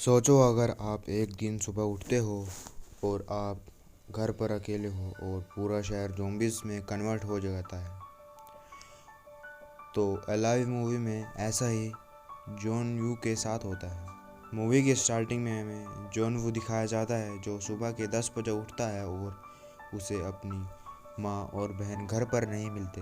सोचो अगर आप एक दिन सुबह उठते हो और आप घर पर अकेले हो और पूरा शहर ज़ॉम्बीज़ में कन्वर्ट हो जाता है। तो अलाइव मूवी में ऐसा ही जॉन वू के साथ होता है। मूवी की स्टार्टिंग में हमें जॉन वू दिखाया जाता है जो सुबह के 10 बजे उठता है और उसे अपनी माँ और बहन घर पर नहीं मिलते।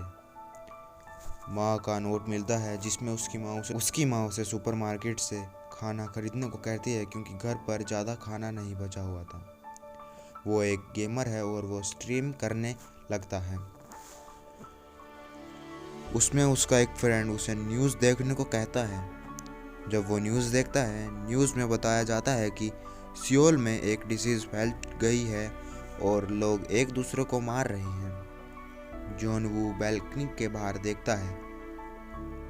माँ का नोट मिलता है जिसमें उसकी माँ उसे सुपरमार्केट से खाना खरीदने को कहती है क्योंकि घर पर ज़्यादा खाना नहीं बचा हुआ था। वो एक गेमर है और वो स्ट्रीम करने लगता है। उसमें उसका एक फ्रेंड उसे न्यूज़ देखने को कहता है। जब वो न्यूज़ देखता है, न्यूज़ में बताया जाता है कि सियोल में एक डिसीज़ फैल गई है और लोग एक दूसरे को मार रहे हैं। जॉन वू बैल्कनी के बाहर देखता है,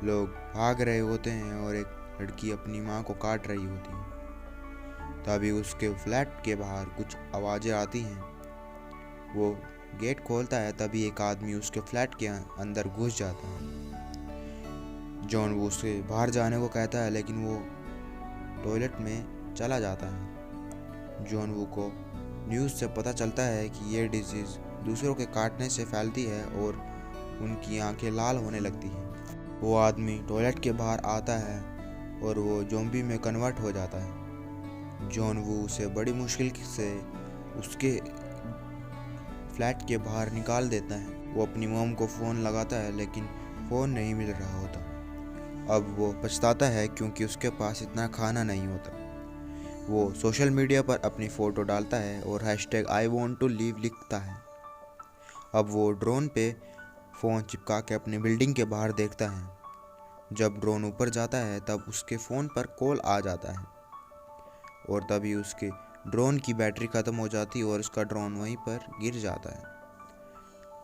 लोग भाग रहे होते हैं और एक लड़की अपनी माँ को काट रही होती है। तभी उसके फ्लैट के बाहर कुछ आवाज़ें आती हैं। वो गेट खोलता है, तभी एक आदमी उसके फ्लैट के अंदर घुस जाता है। जॉन वो उससे बाहर जाने को कहता है लेकिन वो टॉयलेट में चला जाता है। जॉन वू को न्यूज़ से पता चलता है कि ये डिजीज़ दूसरों के काटने से फैलती है और उनकी आंखें लाल होने लगती हैं। वो आदमी टॉयलेट के बाहर आता है और वो ज़ॉम्बी में कन्वर्ट हो जाता है। जॉन वू उसे बड़ी मुश्किल से उसके फ्लैट के बाहर निकाल देता है। वो अपनी मॉम को फ़ोन लगाता है लेकिन फ़ोन नहीं मिल रहा होता। अब वो पछताता है क्योंकि उसके पास इतना खाना नहीं होता। वो सोशल मीडिया पर अपनी फ़ोटो डालता है और #IWANTTO LEAVE लिखता है। अब वो ड्रोन पे फ़ोन चिपका के अपनी बिल्डिंग के बाहर देखता है। जब ड्रोन ऊपर जाता है तब उसके फ़ोन पर कॉल आ जाता है और तभी उसके ड्रोन की बैटरी ख़त्म हो जाती है और उसका ड्रोन वहीं पर गिर जाता है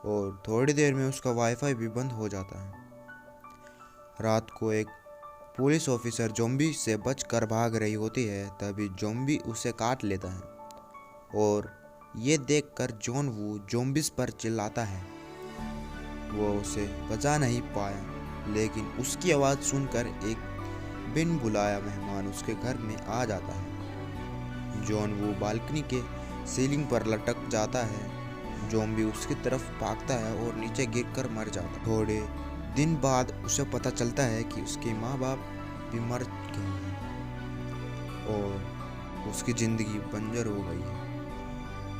और थोड़ी देर में उसका वाईफाई भी बंद हो जाता है। रात को एक पुलिस ऑफिसर ज़ॉम्बी से बचकर भाग रही होती है, तभी ज़ॉम्बी उसे काट लेता है और ये देखकर जॉन वू ज़ॉम्बीज़ पर चिल्लाता है। वो उसे बचा नहीं पाया लेकिन उसकी आवाज़ सुनकर एक बिन बुलाया मेहमान उसके घर में आ जाता है। जॉन वू बालकनी के सीलिंग पर लटक जाता है। ज़ॉम्बी उसकी तरफ भागता है और नीचे गिरकर मर जाता है। थोड़े दिन बाद उसे पता चलता है कि उसके माँ बाप भी मर गए हैं और उसकी ज़िंदगी बंजर हो गई है।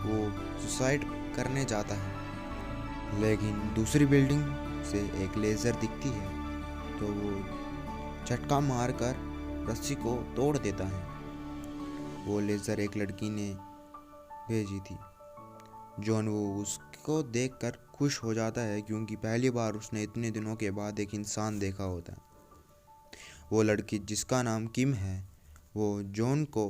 वो सुसाइड करने जाता है लेकिन दूसरी बिल्डिंग से एक लेज़र दिखती है तो वो झटका मारकर रस्सी को तोड़ देता है। वो लेज़र एक लड़की ने भेजी थी। जॉन वो उसको देखकर खुश हो जाता है क्योंकि पहली बार उसने इतने दिनों के बाद एक इंसान देखा होता है। वो लड़की जिसका नाम किम है, वो जॉन को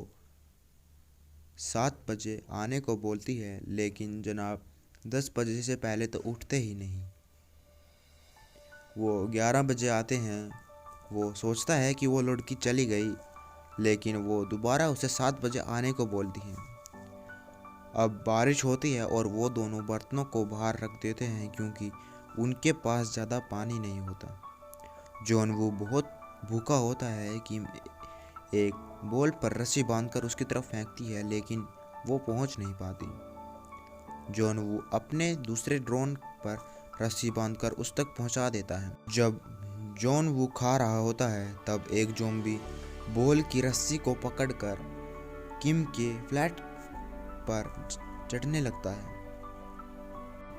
7 बजे आने को बोलती है लेकिन जनाब 10 बजे से पहले तो उठते ही नहीं। वो 11 बजे आते हैं। वो सोचता है कि वो लड़की चली गई लेकिन वो दोबारा उसे 7 बजे आने को बोलती है। अब बारिश होती है और वो दोनों बर्तनों को बाहर रख देते हैं क्योंकि उनके पास ज़्यादा पानी नहीं होता। जॉन वो बहुत भूखा होता है कि एक बॉल पर रस्सी बांधकर उसकी तरफ फेंकती है लेकिन वो पहुंच नहीं पाती। जॉन वो अपने दूसरे ड्रोन पर रस्सी बांधकर उस तक पहुंचा देता है। जब जॉन वो खा रहा होता है तब एक ज़ॉम्बी बॉल की रस्सी को पकड़कर किम के फ्लैट पर चढ़ने लगता है।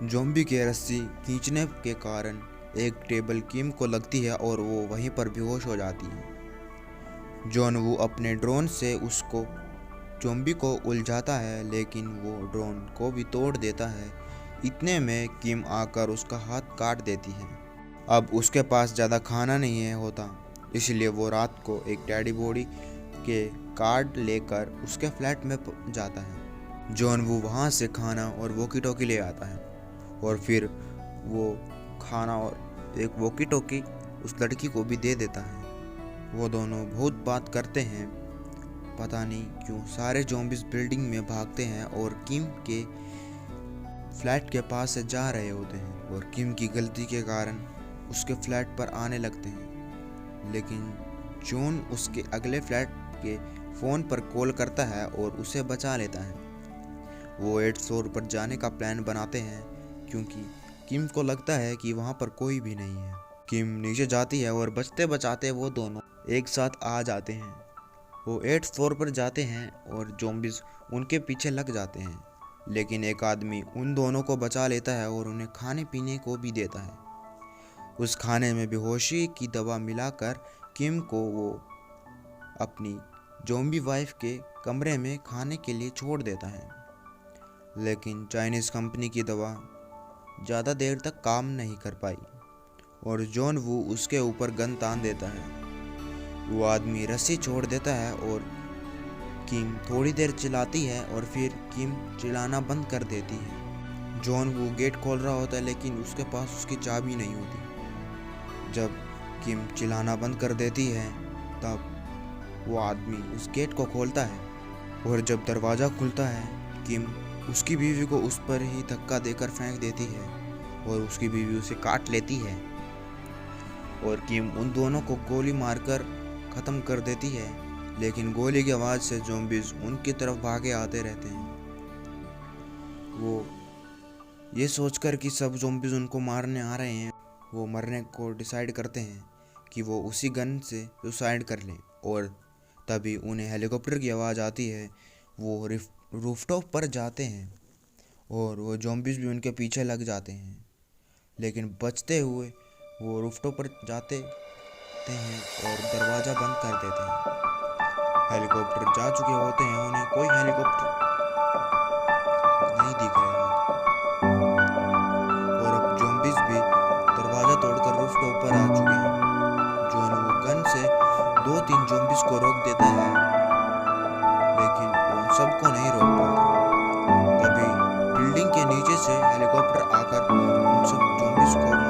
ज़ॉम्बी के रस्सी खींचने के कारण एक टेबल किम को लगती है और वो वहीं पर बेहोश हो जाती है। जॉन वो अपने ड्रोन से उसको ज़ॉम्बी को उलझाता है लेकिन वो ड्रोन को भी तोड़ देता है। इतने में किम आकर उसका हाथ काट देती है। अब उसके पास ज़्यादा खाना नहीं होता, इसलिए वो रात को एक टेडी बॉडी के कार्ड लेकर उसके फ्लैट में जाता है। जॉन वो वहाँ से खाना और वॉकी टॉकी ले आता है और फिर वो खाना और एक वॉकी टॉकी उस लड़की को भी दे देता है। वो दोनों बहुत बात करते हैं। पता नहीं क्यों सारे ज़ॉम्बीज़ बिल्डिंग में भागते हैं और किम के फ्लैट के पास से जा रहे होते हैं और किम की गलती के कारण उसके फ्लैट पर आने लगते हैं लेकिन जॉन उसके अगले फ्लैट के फ़ोन पर कॉल करता है और उसे बचा लेता है। वो 8th फ्लोर पर जाने का प्लान बनाते हैं क्योंकि किम को लगता है कि वहाँ पर कोई भी नहीं है। किम नीचे जाती है और बचते बचाते वो दोनों एक साथ आ जाते हैं। वो 8th फ्लोर पर जाते हैं और ज़ॉम्बीज़ उनके पीछे लग जाते हैं, लेकिन एक आदमी उन दोनों को बचा लेता है और उन्हें खाने पीने को भी देता है। उस खाने में बेहोशी की दवा मिलाकर किम को वो अपनी ज़ॉम्बी वाइफ के कमरे में खाने के लिए छोड़ देता है, लेकिन चाइनीज़ कंपनी की दवा ज़्यादा देर तक काम नहीं कर पाई और जॉन वू उसके ऊपर गन तान देता है। वो आदमी रस्सी छोड़ देता है और किम थोड़ी देर चिल्लाती है और फिर किम चिल्लाना बंद कर देती है। जॉन वो गेट खोल रहा होता है लेकिन उसके पास उसकी चाबी नहीं होती। जब किम चिल्लाना बंद कर देती है तब वो आदमी उस गेट को खोलता है और जब दरवाज़ा खुलता है किम उसकी बीवी को उस पर ही धक्का देकर फेंक देती है और उसकी बीवी उसे काट लेती है और किम उन दोनों को गोली मारकर ख़त्म कर देती है, लेकिन गोली की आवाज़ से ज़ॉम्बीज़ उनकी तरफ भागे आते रहते हैं। वो ये सोचकर कि सब ज़ॉम्बीज़ उनको मारने आ रहे हैं, वो मरने को डिसाइड करते हैं कि वो उसी गन से सुसाइड कर लें और तभी उन्हें हेलीकॉप्टर की आवाज़ आती है। वो रूफटॉप पर जाते हैं और वो ज़ॉम्बीज़ भी उनके पीछे लग जाते हैं, लेकिन बचते हुए वो रूफटॉप पर जाते हैं और दरवाज़ा बंद कर देते हैं। हेलीकॉप्टर जा चुके होते हैं, उन्हें कोई हेलीकॉप्टर नहीं दिख रहे होते और अब ज़ॉम्बीज़ भी दरवाज़ा तोड़कर रूफटॉप पर आ चुके हैं। जॉन वो गन से 2-3 ज़ॉम्बीज़ को रोक देता है, लेकिन उन सबको नहीं रोक पाता। तभी बिल्डिंग के नीचे से हेलीकॉप्टर आकर उन सब ज़ॉम्बीज़ को